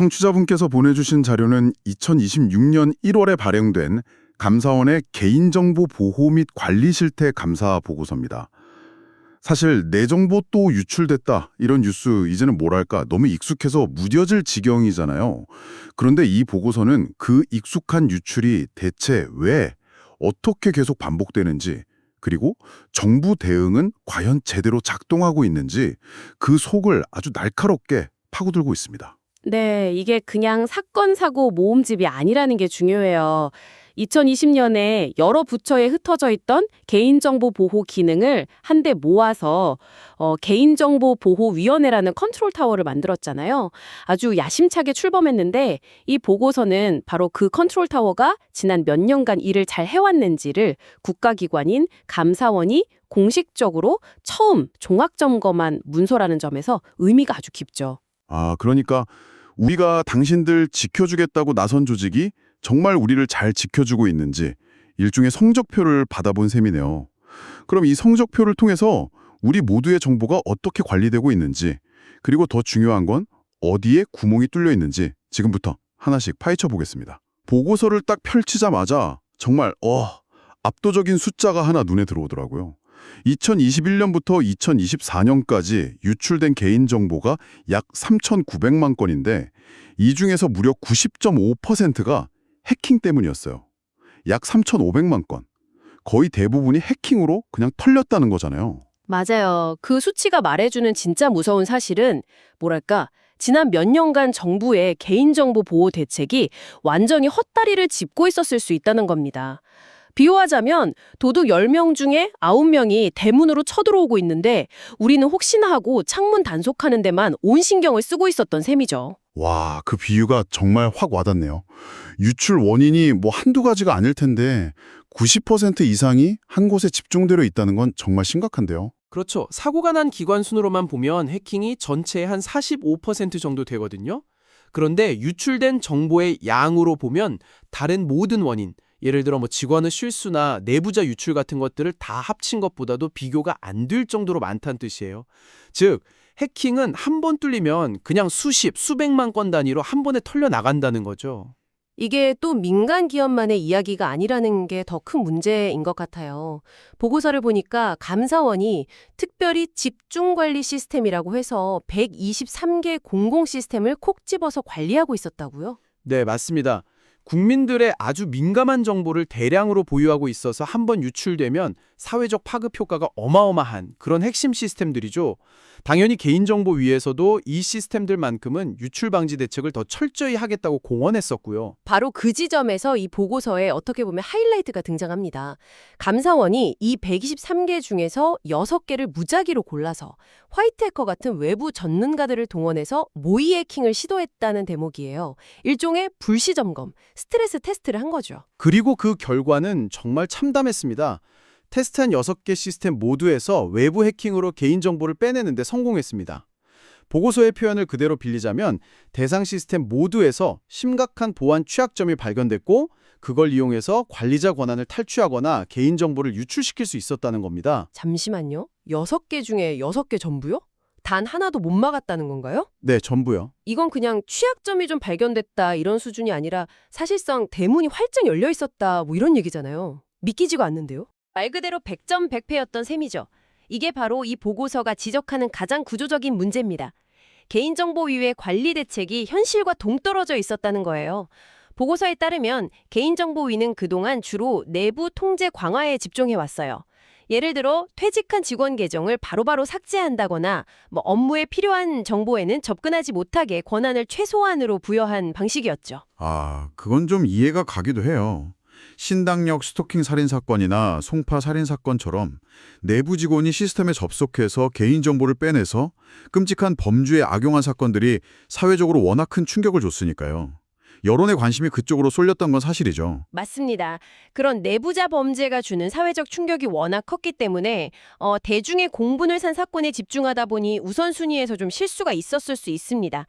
청취자분께서 보내주신 자료는 2026년 1월에 발행된 감사원의 개인정보 보호 및 관리 실태 감사 보고서입니다. 사실 내 정보 또 유출됐다 이런 뉴스 이제는 뭐랄까 너무 익숙해서 무뎌질 지경이잖아요. 그런데 이 보고서는 그 익숙한 유출이 대체 왜 어떻게 계속 반복되는지 그리고 정부 대응은 과연 제대로 작동하고 있는지 그 속을 아주 날카롭게 파고들고 있습니다. 네, 이게 그냥 사건, 사고, 모음집이 아니라는 게 중요해요. 2020년에 여러 부처에 흩어져 있던 개인정보 보호 기능을 한데 모아서 개인정보보호위원회라는 컨트롤 타워를 만들었잖아요. 아주 야심차게 출범했는데 이 보고서는 바로 그 컨트롤 타워가 지난 몇 년간 일을 잘 해왔는지를 국가기관인 감사원이 공식적으로 처음 종합점검한 문서라는 점에서 의미가 아주 깊죠. 그러니까 우리가 당신들 지켜주겠다고 나선 조직이 정말 우리를 잘 지켜주고 있는지 일종의 성적표를 받아본 셈이네요. 그럼 이 성적표를 통해서 우리 모두의 정보가 어떻게 관리되고 있는지 그리고 더 중요한 건 어디에 구멍이 뚫려 있는지 지금부터 하나씩 파헤쳐 보겠습니다. 보고서를 딱 펼치자마자 정말 압도적인 숫자가 하나 눈에 들어오더라고요. 2021년부터 2024년까지 유출된 개인정보가 약 3,900만 건인데 이 중에서 무려 90.5%가 해킹 때문이었어요. 약 3,500만 건. 거의 대부분이 해킹으로 그냥 털렸다는 거잖아요. 맞아요. 그 수치가 말해주는 진짜 무서운 사실은 뭐랄까 지난 몇 년간 정부의 개인정보 보호 대책이 완전히 헛다리를 짚고 있었을 수 있다는 겁니다. 비유하자면 도둑 10명 중에 9명이 대문으로 쳐들어오고 있는데 우리는 혹시나 하고 창문 단속하는 데만 온 신경을 쓰고 있었던 셈이죠. 와, 그 비유가 정말 확 와닿네요. 유출 원인이 한두 가지가 아닐 텐데 90% 이상이 한 곳에 집중되어 있다는 건 정말 심각한데요. 그렇죠. 사고가 난 기관 순으로만 보면 해킹이 전체의 한 45% 정도 되거든요. 그런데 유출된 정보의 양으로 보면 다른 모든 원인, 예를 들어 직원의 실수나 내부자 유출 같은 것들을 다 합친 것보다도 비교가 안 될 정도로 많다는 뜻이에요. 즉, 해킹은 한 번 뚫리면 그냥 수십, 수백만 건 단위로 한 번에 털려 나간다는 거죠. 이게 또 민간 기업만의 이야기가 아니라는 게 더 큰 문제인 것 같아요. 보고서를 보니까 감사원이 특별히 집중관리 시스템이라고 해서 123개 공공 시스템을 콕 집어서 관리하고 있었다고요? 네, 맞습니다. 국민들의 아주 민감한 정보를 대량으로 보유하고 있어서 한번 유출되면 사회적 파급 효과가 어마어마한 그런 핵심 시스템들이죠. 당연히 개인정보 위에서도 이 시스템들만큼은 유출 방지 대책을 더 철저히 하겠다고 공언했었고요. 바로 그 지점에서 이 보고서에 어떻게 보면 하이라이트가 등장합니다. 감사원이 이 123개 중에서 6개를 무작위로 골라서 화이트 해커 같은 외부 전문가들을 동원해서 모의 해킹을 시도했다는 대목이에요. 일종의 불시 점검, 스트레스 테스트를 한 거죠. 그리고 그 결과는 정말 참담했습니다. 테스트한 6개 시스템 모두에서 외부 해킹으로 개인정보를 빼내는데 성공했습니다. 보고서의 표현을 그대로 빌리자면 대상 시스템 모두에서 심각한 보안 취약점이 발견됐고 그걸 이용해서 관리자 권한을 탈취하거나 개인정보를 유출시킬 수 있었다는 겁니다. 잠시만요. 6개 중에 6개 전부요? 단 하나도 못 막았다는 건가요? 네, 전부요. 이건 그냥 취약점이 좀 발견됐다 이런 수준이 아니라 사실상 대문이 활짝 열려 있었다 이런 얘기잖아요. 믿기지가 않는데요. 말 그대로 100점 100패였던 셈이죠. 이게 바로 이 보고서가 지적하는 가장 구조적인 문제입니다. 개인정보위의 관리 대책이 현실과 동떨어져 있었다는 거예요. 보고서에 따르면 개인정보위는 그동안 주로 내부 통제 강화에 집중해왔어요. 예를 들어 퇴직한 직원 계정을 바로바로 삭제한다거나 업무에 필요한 정보에는 접근하지 못하게 권한을 최소한으로 부여한 방식이었죠. 그건 좀 이해가 가기도 해요. 신당역 스토킹 살인 사건이나 송파 살인 사건처럼 내부 직원이 시스템에 접속해서 개인정보를 빼내서 끔찍한 범죄에 악용한 사건들이 사회적으로 워낙 큰 충격을 줬으니까요. 여론의 관심이 그쪽으로 쏠렸던 건 사실이죠. 맞습니다. 그런 내부자 범죄가 주는 사회적 충격이 워낙 컸기 때문에 대중의 공분을 산 사건에 집중하다 보니 우선순위에서 좀 실수가 있었을 수 있습니다.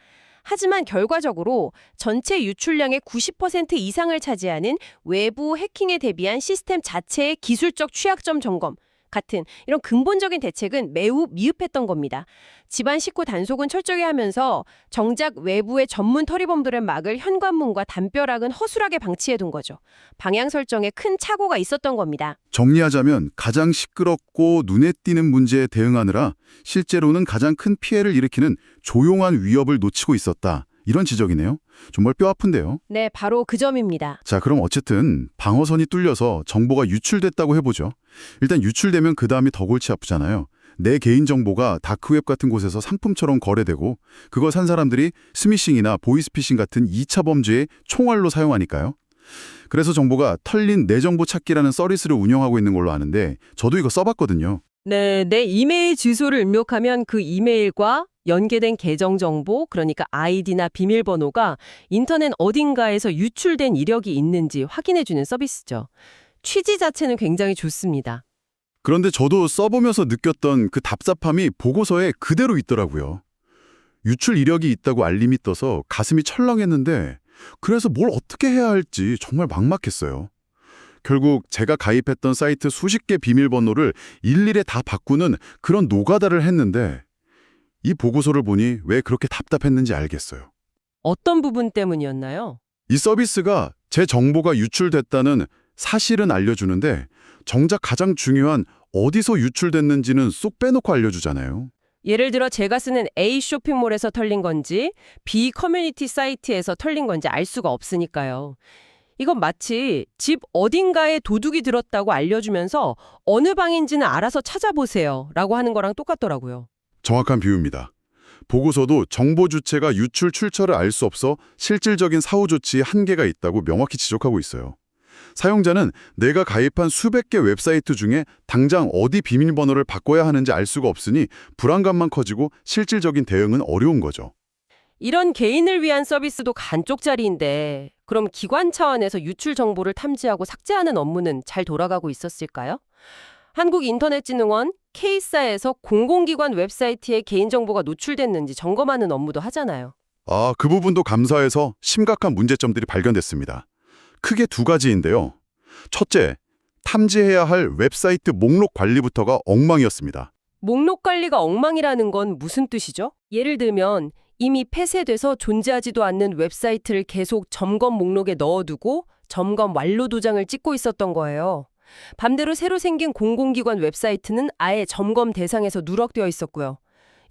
하지만 결과적으로 전체 유출량의 90% 이상을 차지하는 외부 해킹에 대비한 시스템 자체의 기술적 취약점 점검, 같은 이런 근본적인 대책은 매우 미흡했던 겁니다. 집안 식구 단속은 철저히 하면서 정작 외부의 전문 터리범들의 막을 현관문과 담벼락은 허술하게 방치해둔 거죠. 방향 설정에 큰 착오가 있었던 겁니다. 정리하자면 가장 시끄럽고 눈에 띄는 문제에 대응하느라 실제로는 가장 큰 피해를 일으키는 조용한 위협을 놓치고 있었다. 이런 지적이네요. 정말 뼈 아픈데요. 네, 바로 그 점입니다. 자, 그럼 어쨌든 방어선이 뚫려서 정보가 유출됐다고 해보죠. 일단 유출되면 그 다음이 더 골치 아프잖아요. 내 개인정보가 다크웹 같은 곳에서 상품처럼 거래되고 그걸 산 사람들이 스미싱이나 보이스피싱 같은 2차 범죄에 총알로 사용하니까요. 그래서 정보가 털린 내 정보 찾기라는 서비스를 운영하고 있는 걸로 아는데 저도 이거 써봤거든요. 네, 내 이메일 주소를 입력하면 그 이메일과 연계된 계정 정보, 그러니까 아이디나 비밀번호가 인터넷 어딘가에서 유출된 이력이 있는지 확인해주는 서비스죠. 취지 자체는 굉장히 좋습니다. 그런데 저도 써보면서 느꼈던 그 답답함이 보고서에 그대로 있더라고요. 유출 이력이 있다고 알림이 떠서 가슴이 철렁했는데 그래서 뭘 어떻게 해야 할지 정말 막막했어요. 결국 제가 가입했던 사이트 수십 개 비밀번호를 일일이 다 바꾸는 그런 노가다를 했는데 이 보고서를 보니 왜 그렇게 답답했는지 알겠어요. 어떤 부분 때문이었나요? 이 서비스가 제 정보가 유출됐다는 사실은 알려주는데 정작 가장 중요한 어디서 유출됐는지는 쏙 빼놓고 알려주잖아요. 예를 들어 제가 쓰는 A 쇼핑몰에서 털린 건지 B 커뮤니티 사이트에서 털린 건지 알 수가 없으니까요. 이건 마치 집 어딘가에 도둑이 들었다고 알려주면서 어느 방인지는 알아서 찾아보세요 라고 하는 거랑 똑같더라고요. 정확한 비유입니다. 보고서도 정보 주체가 유출 출처를 알 수 없어 실질적인 사후 조치에 한계가 있다고 명확히 지적하고 있어요. 사용자는 내가 가입한 수백 개 웹사이트 중에 당장 어디 비밀번호를 바꿔야 하는지 알 수가 없으니 불안감만 커지고 실질적인 대응은 어려운 거죠. 이런 개인을 위한 서비스도 간쪽자리인데 그럼 기관 차원에서 유출 정보를 탐지하고 삭제하는 업무는 잘 돌아가고 있었을까요? 한국인터넷진흥원 K사에서 공공기관 웹사이트에 개인정보가 노출됐는지 점검하는 업무도 하잖아요. 그 부분도 감사해서 심각한 문제점들이 발견됐습니다. 크게 두 가지인데요. 첫째, 탐지해야 할 웹사이트 목록 관리부터가 엉망이었습니다. 목록 관리가 엉망이라는 건 무슨 뜻이죠? 예를 들면 이미 폐쇄돼서 존재하지도 않는 웹사이트를 계속 점검 목록에 넣어두고 점검 완료 도장을 찍고 있었던 거예요. 반대로 새로 생긴 공공기관 웹사이트는 아예 점검 대상에서 누락되어 있었고요.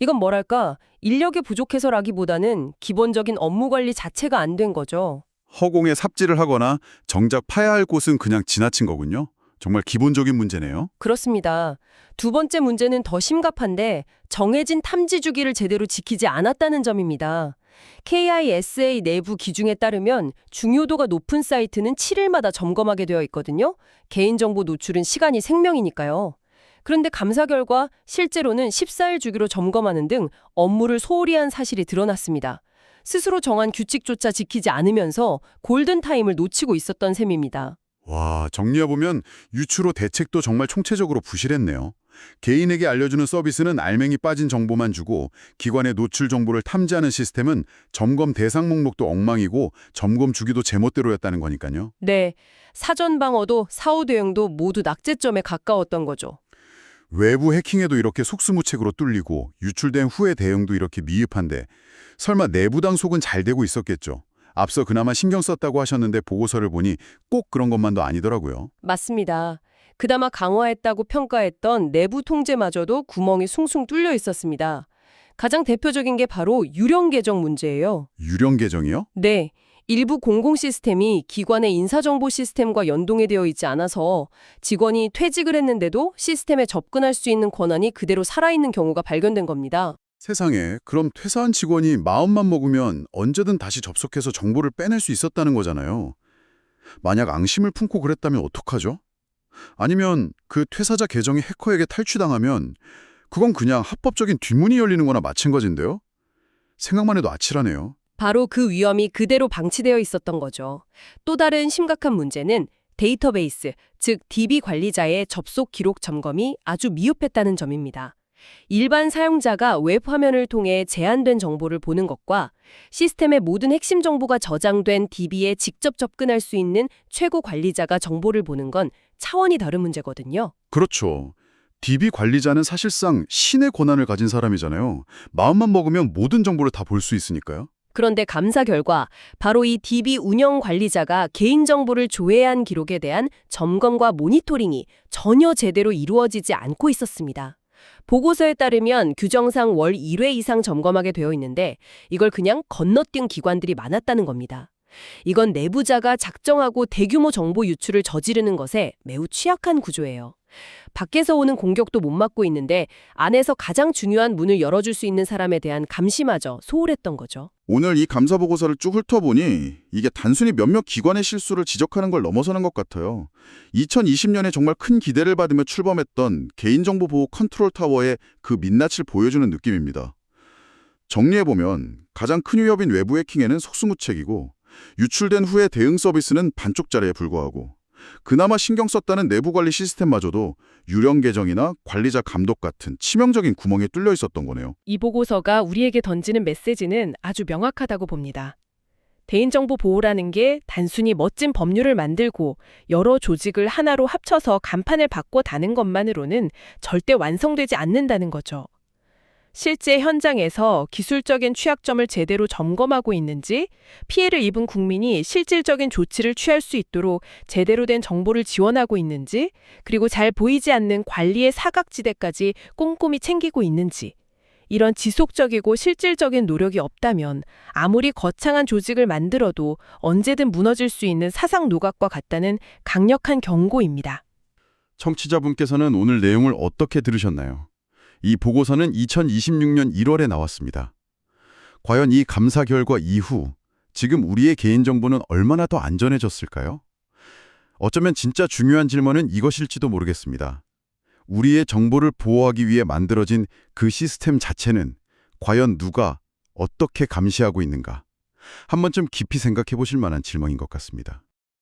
이건 뭐랄까, 인력이 부족해서라기보다는 기본적인 업무 관리 자체가 안 된 거죠. 허공에 삽질을 하거나 정작 파야 할 곳은 그냥 지나친 거군요. 정말 기본적인 문제네요. 그렇습니다. 두 번째 문제는 더 심각한데 정해진 탐지 주기를 제대로 지키지 않았다는 점입니다. KISA 내부 기준에 따르면 중요도가 높은 사이트는 7일마다 점검하게 되어 있거든요. 개인정보 노출은 시간이 생명이니까요. 그런데 감사 결과 실제로는 14일 주기로 점검하는 등 업무를 소홀히 한 사실이 드러났습니다. 스스로 정한 규칙조차 지키지 않으면서 골든타임을 놓치고 있었던 셈입니다. 와, 정리해보면 유출 후 대책도 정말 총체적으로 부실했네요. 개인에게 알려주는 서비스는 알맹이 빠진 정보만 주고 기관의 노출 정보를 탐지하는 시스템은 점검 대상 목록도 엉망이고 점검 주기도 제멋대로였다는 거니까요. 네, 사전 방어도 사후 대응도 모두 낙제점에 가까웠던 거죠. 외부 해킹에도 이렇게 속수무책으로 뚫리고 유출된 후의 대응도 이렇게 미흡한데 설마 내부 단속은 잘 되고 있었겠죠. 앞서 그나마 신경 썼다고 하셨는데 보고서를 보니 꼭 그런 것만도 아니더라고요. 맞습니다. 그나마 강화했다고 평가했던 내부 통제마저도 구멍이 숭숭 뚫려 있었습니다. 가장 대표적인 게 바로 유령 계정 문제예요. 유령 계정이요? 네, 일부 공공 시스템이 기관의 인사정보 시스템과 연동이 되어 있지 않아서 직원이 퇴직을 했는데도 시스템에 접근할 수 있는 권한이 그대로 살아있는 경우가 발견된 겁니다. 세상에, 그럼 퇴사한 직원이 마음만 먹으면 언제든 다시 접속해서 정보를 빼낼 수 있었다는 거잖아요. 만약 앙심을 품고 그랬다면 어떡하죠? 아니면 그 퇴사자 계정이 해커에게 탈취당하면 그건 그냥 합법적인 뒷문이 열리는 거나 마찬가지인데요? 생각만 해도 아찔하네요. 바로 그 위험이 그대로 방치되어 있었던 거죠. 또 다른 심각한 문제는 데이터베이스, 즉 DB 관리자의 접속 기록 점검이 아주 미흡했다는 점입니다. 일반 사용자가 웹 화면을 통해 제한된 정보를 보는 것과 시스템의 모든 핵심 정보가 저장된 DB에 직접 접근할 수 있는 최고 관리자가 정보를 보는 건 차원이 다른 문제거든요. 그렇죠. DB 관리자는 사실상 신의 권한을 가진 사람이잖아요. 마음만 먹으면 모든 정보를 다 볼 수 있으니까요. 그런데 감사 결과 바로 이 DB 운영 관리자가 개인정보를 조회한 기록에 대한 점검과 모니터링이 전혀 제대로 이루어지지 않고 있었습니다. 보고서에 따르면 규정상 월 1회 이상 점검하게 되어 있는데 이걸 그냥 건너뛴 기관들이 많았다는 겁니다. 이건 내부자가 작정하고 대규모 정보 유출을 저지르는 것에 매우 취약한 구조예요. 밖에서 오는 공격도 못 막고 있는데 안에서 가장 중요한 문을 열어줄 수 있는 사람에 대한 감시마저 소홀했던 거죠. 오늘 이 감사 보고서를 쭉 훑어보니 이게 단순히 몇몇 기관의 실수를 지적하는 걸 넘어서는 것 같아요. 2020년에 정말 큰 기대를 받으며 출범했던 개인정보 보호 컨트롤 타워의 그 민낯을 보여주는 느낌입니다. 정리해보면 가장 큰 위협인 외부 해킹에는 속수무책이고 유출된 후의 대응 서비스는 반쪽짜리에 불과하고 그나마 신경 썼다는 내부 관리 시스템마저도 유령 계정이나 관리자 감독 같은 치명적인 구멍에 뚫려 있었던 거네요. 이 보고서가 우리에게 던지는 메시지는 아주 명확하다고 봅니다. 개인정보 보호라는 게 단순히 멋진 법률을 만들고 여러 조직을 하나로 합쳐서 간판을 바꿔 다는 것만으로는 절대 완성되지 않는다는 거죠. 실제 현장에서 기술적인 취약점을 제대로 점검하고 있는지, 피해를 입은 국민이 실질적인 조치를 취할 수 있도록 제대로 된 정보를 지원하고 있는지, 그리고 잘 보이지 않는 관리의 사각지대까지 꼼꼼히 챙기고 있는지, 이런 지속적이고 실질적인 노력이 없다면 아무리 거창한 조직을 만들어도 언제든 무너질 수 있는 사상 누각과 같다는 강력한 경고입니다. 청취자분께서는 오늘 내용을 어떻게 들으셨나요? 이 보고서는 2026년 1월에 나왔습니다. 과연 이 감사 결과 이후 지금 우리의 개인정보는 얼마나 더 안전해졌을까요? 어쩌면 진짜 중요한 질문은 이것일지도 모르겠습니다. 우리의 정보를 보호하기 위해 만들어진 그 시스템 자체는 과연 누가 어떻게 감시하고 있는가? 한 번쯤 깊이 생각해 보실 만한 질문인 것 같습니다.